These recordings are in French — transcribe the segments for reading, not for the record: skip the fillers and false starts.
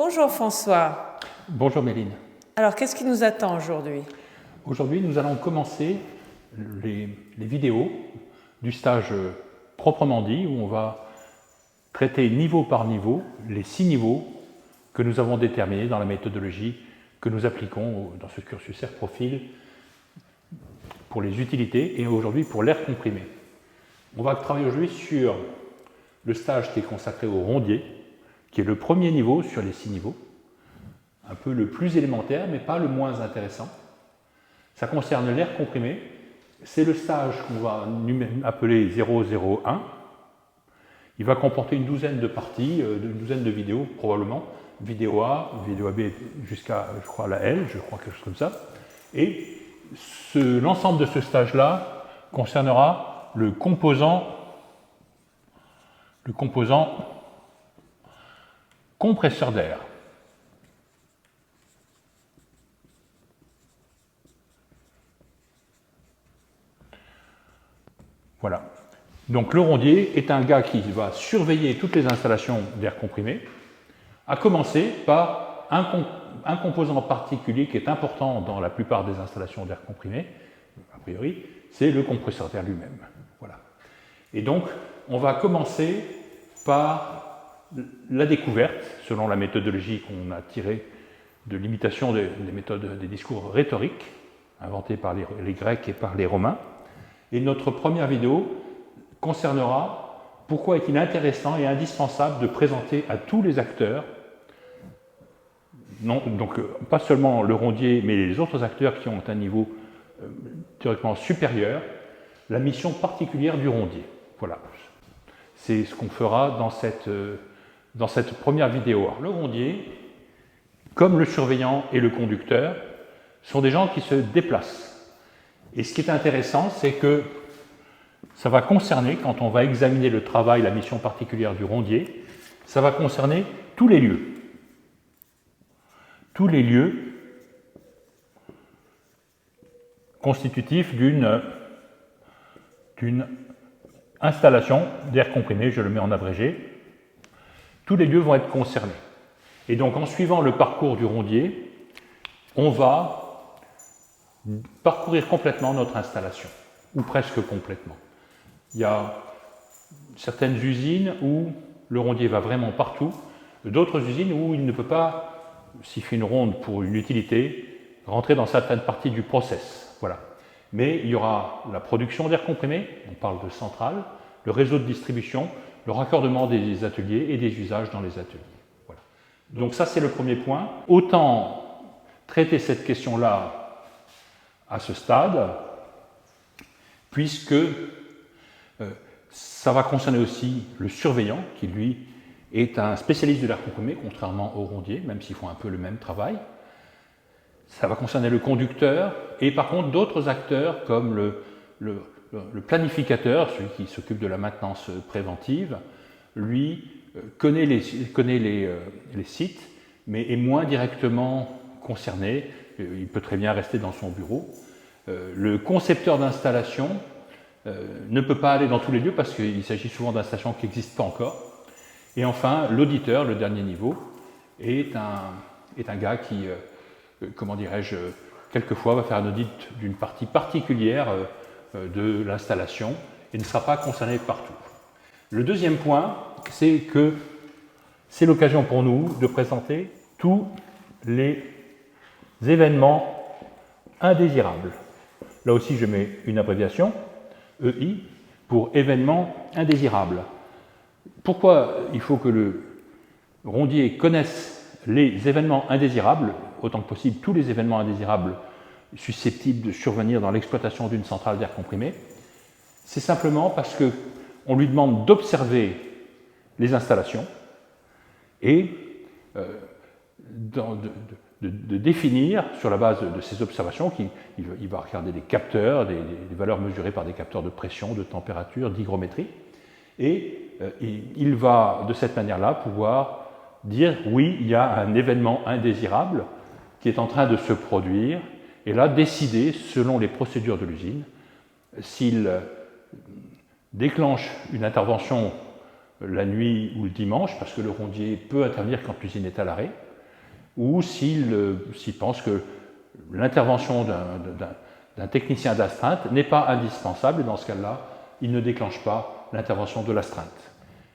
Bonjour François. Bonjour Méline. Alors, qu'est-ce qui nous attend aujourd'hui? Aujourd'hui, nous allons commencer les vidéos du stage proprement dit, où on va traiter niveau par niveau les 6 niveaux que nous avons déterminés dans la méthodologie que nous appliquons dans ce cursus Air Profil pour les utilités et aujourd'hui pour l'air comprimé. On va travailler aujourd'hui sur le stage qui est consacré au rondier, qui est le premier niveau sur les 6 niveaux, un peu le plus élémentaire, mais pas le moins intéressant. Ça concerne l'air comprimé. C'est le stage qu'on va appeler 001. Il va comporter une douzaine de parties, une douzaine de vidéos probablement. Vidéo A, vidéo AB jusqu'à, je crois, la L, je crois quelque chose comme ça. Et l'ensemble de ce stage-là concernera le composant compresseur d'air. Voilà. Donc le rondier est un gars qui va surveiller toutes les installations d'air comprimé, à commencer par un composant particulier qui est important dans la plupart des installations d'air comprimé, a priori, c'est le compresseur d'air lui-même. Voilà. Et donc, on va commencer par la découverte, selon la méthodologie qu'on a tirée de l'imitation des méthodes des discours rhétoriques, inventées par les Grecs et par les Romains. Et notre première vidéo concernera pourquoi est-il intéressant et indispensable de présenter à tous les acteurs, donc pas seulement le rondier, mais les autres acteurs qui ont un niveau théoriquement supérieur, la mission particulière du rondier. Voilà. C'est ce qu'on fera dans cette première vidéo. Alors, le rondier, comme le surveillant et le conducteur, sont des gens qui se déplacent. Et ce qui est intéressant, c'est que ça va concerner, quand on va examiner le travail, la mission particulière du rondier, ça va concerner tous les lieux. Tous les lieux constitutifs d'une installation d'air comprimé, je le mets en abrégé. Tous les lieux vont être concernés. Et donc, en suivant le parcours du rondier, on va parcourir complètement notre installation, ou presque complètement. Il y a certaines usines où le rondier va vraiment partout, d'autres usines où il ne peut pas, s'il fait une ronde pour une utilité, rentrer dans certaines parties du process. Voilà. Mais il y aura la production d'air comprimé, on parle de centrale, le réseau de distribution, le raccordement des ateliers et des usages dans les ateliers. Voilà. Donc ça, c'est le premier point. Autant traiter cette question-là à ce stade, puisque ça va concerner aussi le surveillant, qui lui est un spécialiste de l'air comprimé, contrairement au rondier, même s'ils font un peu le même travail. Ça va concerner le conducteur, et par contre d'autres acteurs comme le planificateur, celui qui s'occupe de la maintenance préventive, lui connaît les sites, mais est moins directement concerné. Il peut très bien rester dans son bureau. Le concepteur d'installation ne peut pas aller dans tous les lieux parce qu'il s'agit souvent d'installations qui n'existent pas encore. Et enfin, l'auditeur, le dernier niveau, est un gars qui, comment dirais-je, quelquefois va faire un audit d'une partie particulière de l'installation et ne sera pas concerné partout. Le deuxième point, c'est que c'est l'occasion pour nous de présenter tous les événements indésirables. Là aussi, je mets une abréviation, EI, pour événements indésirables. Pourquoi il faut que le rondier connaisse les événements indésirables, autant que possible tous les événements indésirables susceptibles de survenir dans l'exploitation d'une centrale d'air comprimé? C'est simplement parce qu'on lui demande d'observer les installations et de définir, sur la base de ces observations, il va regarder des capteurs, des valeurs mesurées par des capteurs de pression, de température, d'hygrométrie, et il va, de cette manière-là, pouvoir dire « oui, il y a un événement indésirable qui est en train de se produire », et là, décider, selon les procédures de l'usine, s'il déclenche une intervention la nuit ou le dimanche, parce que le rondier peut intervenir quand l'usine est à l'arrêt, ou s'il pense que l'intervention d'un technicien d'astreinte n'est pas indispensable, et dans ce cas-là, il ne déclenche pas l'intervention de l'astreinte.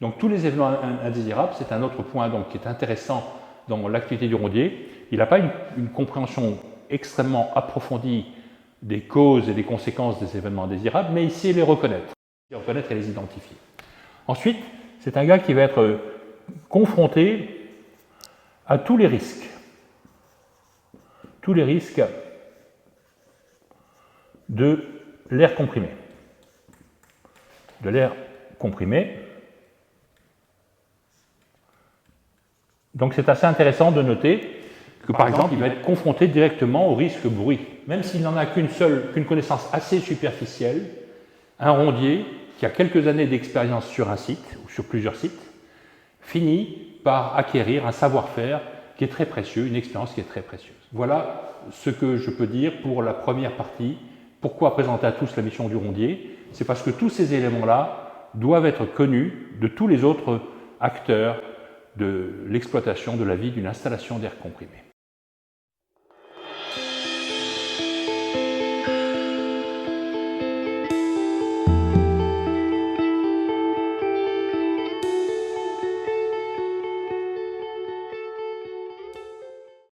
Donc tous les événements indésirables, c'est un autre point donc, qui est intéressant dans l'activité du rondier. Il n'a pas une compréhension extrêmement approfondie des causes et des conséquences des événements indésirables, mais il sait les reconnaître et les identifier. Ensuite, c'est un gars qui va être confronté à tous les risques de l'air comprimé. Donc c'est assez intéressant de noter que par exemple, il va être confronté directement au risque bruit. Même s'il n'en a qu'une connaissance assez superficielle, un rondier qui a quelques années d'expérience sur un site ou sur plusieurs sites finit par acquérir un savoir-faire qui est très précieux, une expérience qui est très précieuse. Voilà ce que je peux dire pour la première partie. Pourquoi présenter à tous la mission du rondier? C'est parce que tous ces éléments-là doivent être connus de tous les autres acteurs de l'exploitation de la vie d'une installation d'air comprimé.